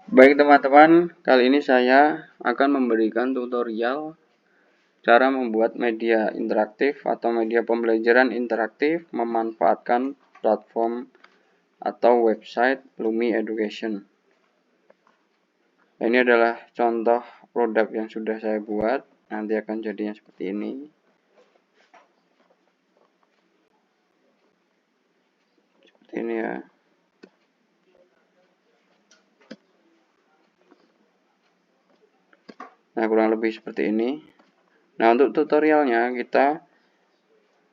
Baik teman-teman, kali ini saya akan memberikan tutorial cara membuat media interaktif atau media pembelajaran interaktif memanfaatkan platform atau website Lumi Education. Ini adalah contoh produk yang sudah saya buat, nanti akan jadinya seperti ini. Seperti ini ya. Nah, kurang lebih seperti ini. Nah, untuk tutorialnya kita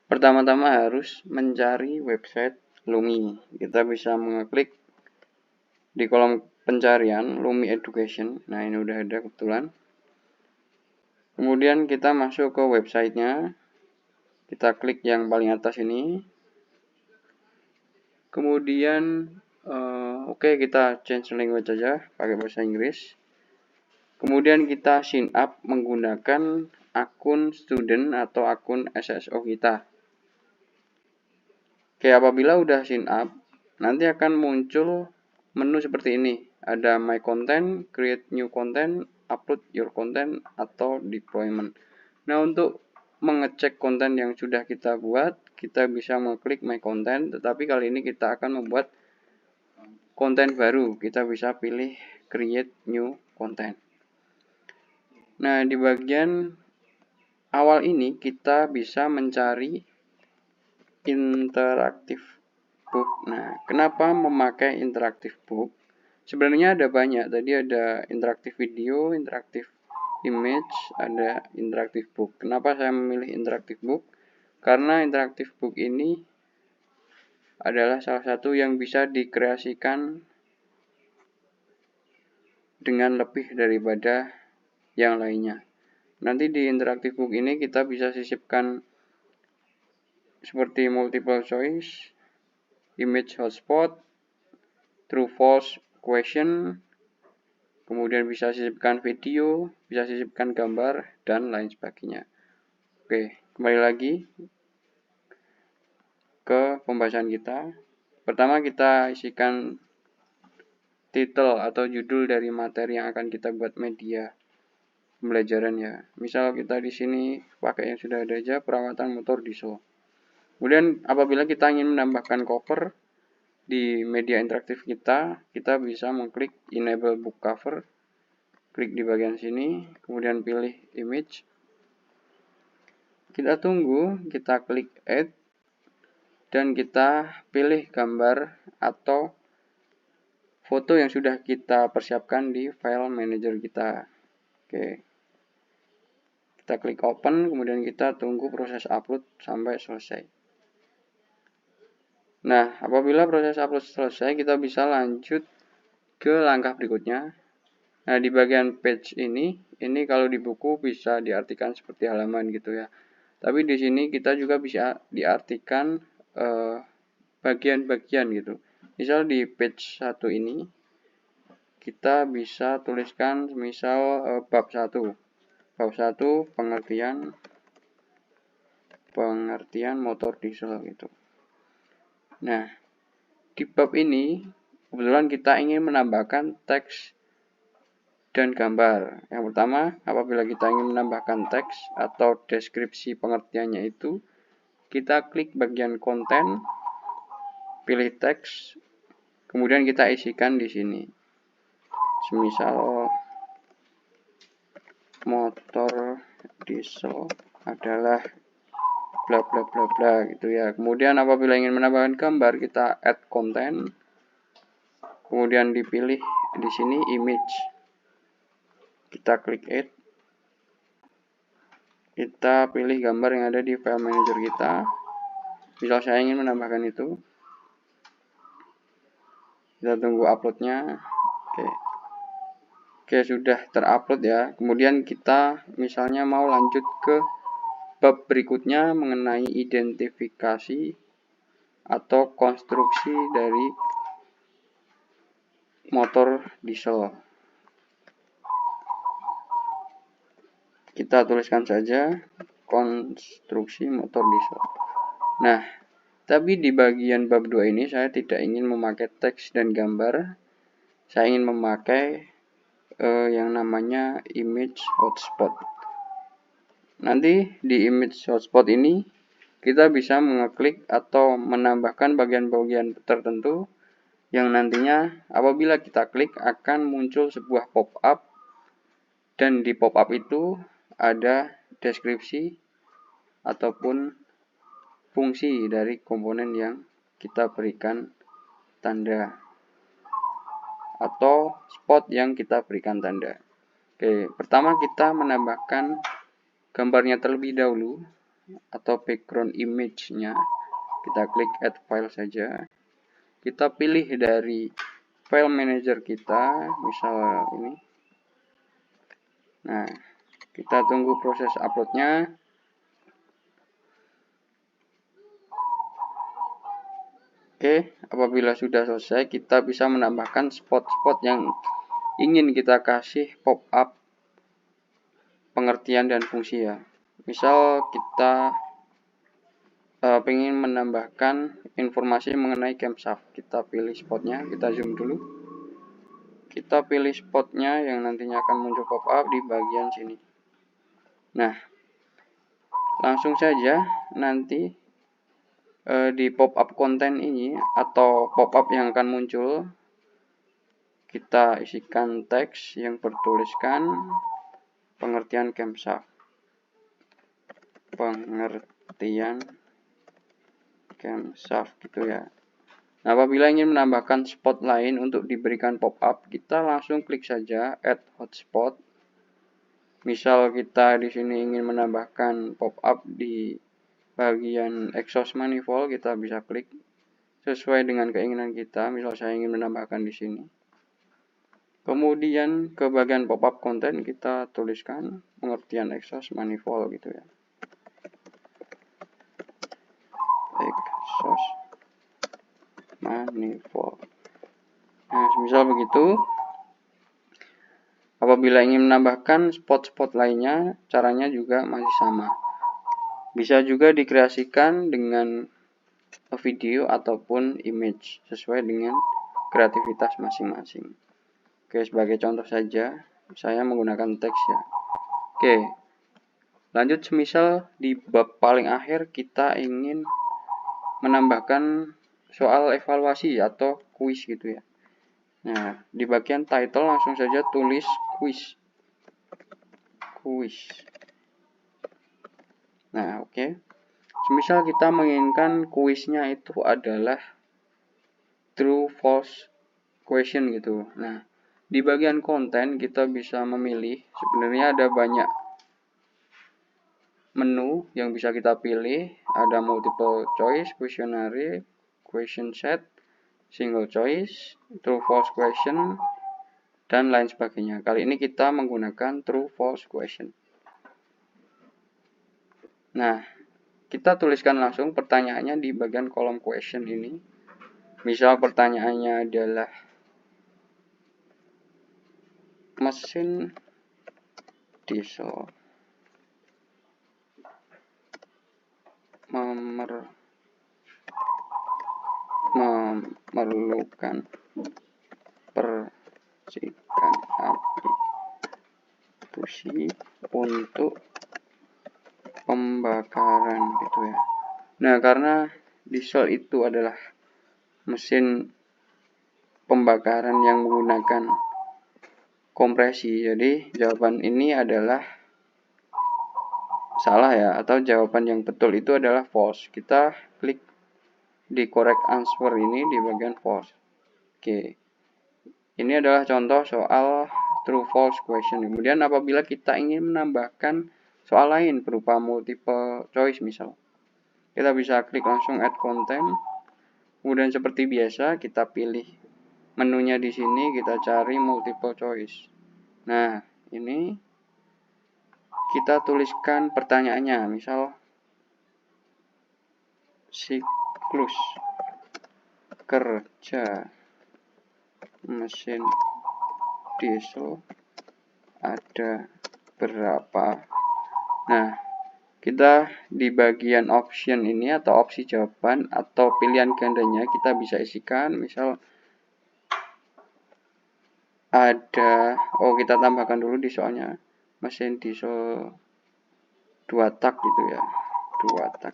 pertama-tama harus mencari website Lumi. Kita bisa mengeklik di kolom pencarian Lumi Education. Nah, ini udah ada kebetulan. Kemudian kita masuk ke websitenya. Kita klik yang paling atas ini. Kemudian oke, kita change language aja pakai bahasa Inggris. Kemudian kita sign up menggunakan akun student atau akun SSO kita. Oke, apabila udah sign up, nanti akan muncul menu seperti ini. Ada my content, create new content, upload your content, atau deployment. Nah, untuk mengecek konten yang sudah kita buat, kita bisa mengklik my content, tetapi kali ini kita akan membuat konten baru. Kita bisa pilih create new content. Nah, di bagian awal ini kita bisa mencari interaktif book. Nah, kenapa memakai interaktif book? Sebenarnya ada banyak. Tadi ada interaktif video, interaktif image, ada interaktif book. Kenapa saya memilih interaktif book? Karena interaktif book ini adalah salah satu yang bisa dikreasikan dengan lebih daripada yang lainnya. Nanti di interaktif book ini kita bisa sisipkan seperti multiple choice, image hotspot, true false question, kemudian bisa sisipkan video, bisa sisipkan gambar, dan lain sebagainya. Oke, kembali lagi ke pembahasan kita. Pertama kita isikan title atau judul dari materi yang akan kita buat media pembelajaran ya. Misal kita di sini pakai yang sudah ada aja, perawatan motor diesel. Kemudian apabila kita ingin menambahkan cover di media interaktif kita bisa mengklik enable book cover, klik di bagian sini, kemudian pilih image. Kita tunggu, kita klik add, dan kita pilih gambar atau foto yang sudah kita persiapkan di file manager kita. Oke. Kita klik open, kemudian kita tunggu proses upload sampai selesai. Nah, apabila proses upload selesai, kita bisa lanjut ke langkah berikutnya. Nah, di bagian page ini kalau di buku bisa diartikan seperti halaman gitu ya. Tapi di sini kita juga bisa diartikan bagian-bagian gitu. Misal di page 1 ini, kita bisa tuliskan misal bab 1. Bab 1 pengertian motor diesel gitu. Nah, di bab ini kebetulan kita ingin menambahkan teks dan gambar. Yang pertama, apabila kita ingin menambahkan teks atau deskripsi pengertiannya itu, kita klik bagian konten, pilih teks, kemudian kita isikan di sini. Semisal motor diesel adalah bla bla bla bla gitu ya. Kemudian apabila ingin menambahkan gambar, kita add content. Kemudian dipilih di sini image. Kita klik add. Kita pilih gambar yang ada di file manager kita. Misal saya ingin menambahkan itu. Kita tunggu uploadnya. Oke, sudah terupload ya. Kemudian kita misalnya mau lanjut ke bab berikutnya mengenai identifikasi atau konstruksi dari motor diesel. Kita tuliskan saja konstruksi motor diesel. Nah, tapi di bagian bab 2 ini saya tidak ingin memakai teks dan gambar. saya ingin memakai yang namanya image hotspot. Nanti di image hotspot ini kita bisa mengeklik atau menambahkan bagian-bagian tertentu yang nantinya apabila kita klik akan muncul sebuah pop-up, dan di pop-up itu ada deskripsi ataupun fungsi dari komponen yang kita berikan tanda atau spot yang kita berikan tanda. Oke, pertama kita menambahkan gambarnya terlebih dahulu atau background image-nya. Kita klik add file saja. Kita pilih dari file manager kita, misal ini. Nah, kita tunggu proses uploadnya. Oke, apabila sudah selesai, kita bisa menambahkan spot-spot yang ingin kita kasih pop-up pengertian dan fungsi ya. Misal kita ingin menambahkan informasi mengenai camshaft. Kita pilih spotnya, kita zoom dulu. Kita pilih spotnya yang nantinya akan muncul pop-up di bagian sini. Nah, langsung saja nanti di pop-up konten ini atau pop-up yang akan muncul, kita isikan teks yang bertuliskan pengertian camshaft. Pengertian camshaft gitu ya. Nah, apabila ingin menambahkan spot lain untuk diberikan pop-up, kita langsung klik saja add hotspot. Misal kita di sini ingin menambahkan pop-up di bagian exhaust manifold, kita bisa klik sesuai dengan keinginan kita. Misal saya ingin menambahkan di sini. Kemudian ke bagian pop-up konten kita tuliskan pengertian exhaust manifold gitu ya. Exhaust manifold. Nah, misal begitu. Apabila ingin menambahkan spot-spot lainnya, caranya juga masih sama. Bisa juga dikreasikan dengan video ataupun image sesuai dengan kreativitas masing-masing. Oke, sebagai contoh saja, saya menggunakan teks ya. Oke, lanjut semisal di bab paling akhir kita ingin menambahkan soal evaluasi atau kuis gitu ya. Nah, di bagian title langsung saja tulis kuis. Nah, oke. Semisal kita menginginkan kuisnya itu adalah true false question gitu. Nah, di bagian konten kita bisa memilih. Sebenarnya ada banyak menu yang bisa kita pilih. Ada multiple choice, questionnaire, question set, single choice, true false question, dan lain sebagainya. Kali ini kita menggunakan true false question. Nah, kita tuliskan langsung pertanyaannya di bagian kolom question ini. Misal pertanyaannya adalah mesin diesel memerlukan percikan api busi untuk pembakaran gitu ya. Nah, karena diesel itu adalah mesin pembakaran yang menggunakan kompresi, jadi jawaban ini adalah salah ya, atau jawaban yang betul itu adalah false. Kita klik di correct answer ini di bagian false. Oke, ini adalah contoh soal true false question. Kemudian apabila kita ingin menambahkan soal lain berupa multiple choice misal, kita bisa klik langsung add content. Kemudian seperti biasa kita pilih menunya di sini, kita cari multiple choice. Nah, ini kita tuliskan pertanyaannya, misal siklus kerja mesin diesel ada berapa. Nah, kita di bagian option ini atau opsi jawaban atau pilihan gandanya kita bisa isikan misal ada, kita tambahkan dulu di soalnya mesin diesel 2 tak gitu ya, 2 tak.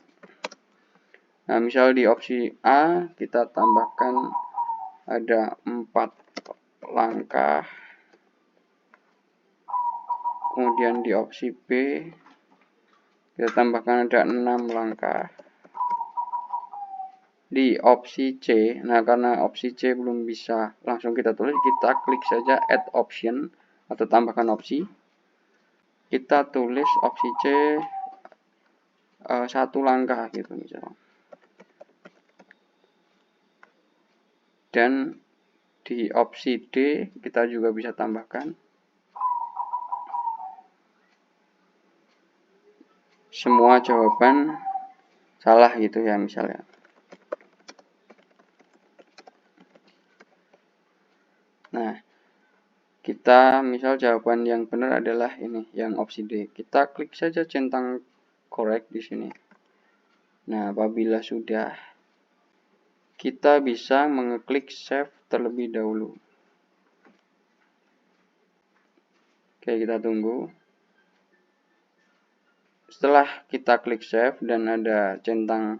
Nah, misal di opsi A kita tambahkan ada 4 langkah. Kemudian di opsi B kita tambahkan ada 6 langkah. Di opsi C, nah karena opsi C belum bisa langsung kita tulis, kita klik saja add option atau tambahkan opsi. Kita tulis opsi C 1 langkah gitu misalnya. Dan di opsi D kita juga bisa tambahkan semua jawaban salah gitu ya misalnya. Nah, kita misal jawaban yang benar adalah ini, yang opsi D. Kita klik saja centang correct di sini. Nah, apabila sudah, kita bisa mengeklik save terlebih dahulu. Oke, kita tunggu. Setelah kita klik save dan ada centang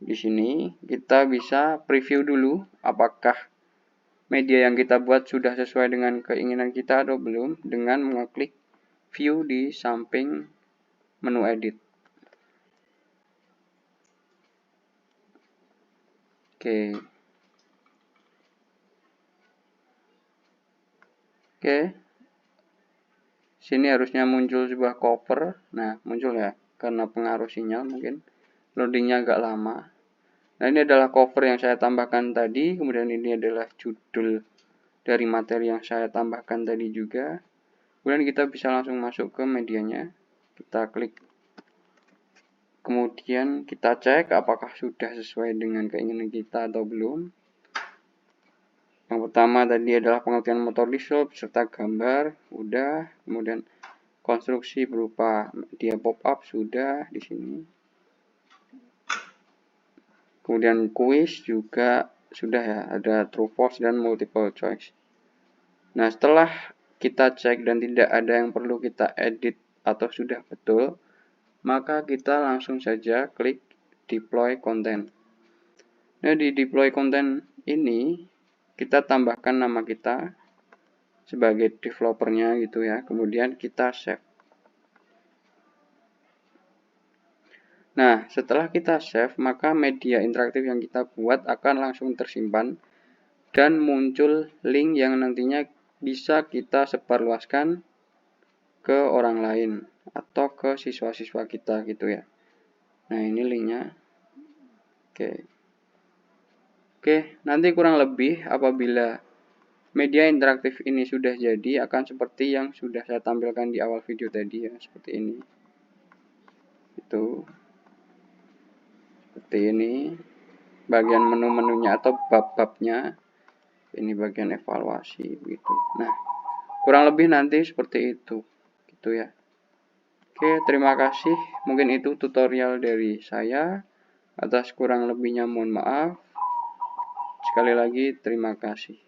di sini, kita bisa preview dulu apakah media yang kita buat sudah sesuai dengan keinginan kita atau belum dengan mengeklik view di samping menu edit. Oke. Sini harusnya muncul sebuah cover. Nah, muncul ya karena pengaruh sinyal mungkin. Loadingnya agak lama. Nah, ini adalah cover yang saya tambahkan tadi. Kemudian ini adalah judul dari materi yang saya tambahkan tadi juga. Kemudian kita bisa langsung masuk ke medianya. Kita klik. Kemudian kita cek apakah sudah sesuai dengan keinginan kita atau belum. Yang pertama tadi adalah pengertian motor dissolve serta gambar, udah. Kemudian konstruksi berupa media pop-up sudah di sini. Kemudian quiz juga sudah ya, ada true false dan multiple choice. Nah, setelah kita cek dan tidak ada yang perlu kita edit atau sudah betul, maka kita langsung saja klik deploy content. Nah, di deploy content ini kita tambahkan nama kita sebagai developernya gitu ya. Kemudian kita save. Nah, setelah kita save, maka media interaktif yang kita buat akan langsung tersimpan dan muncul link yang nantinya bisa kita sebarluaskan ke orang lain atau ke siswa-siswa kita gitu ya. Nah, ini linknya. Oke, nanti kurang lebih apabila media interaktif ini sudah jadi akan seperti yang sudah saya tampilkan di awal video tadi ya, seperti ini. Seperti ini. Bagian menu-menunya atau bab-babnya. Ini bagian evaluasi gitu. Nah, kurang lebih nanti seperti itu. Gitu ya. Oke, terima kasih. Mungkin itu tutorial dari saya. Atas kurang lebihnya mohon maaf. Sekali lagi terima kasih.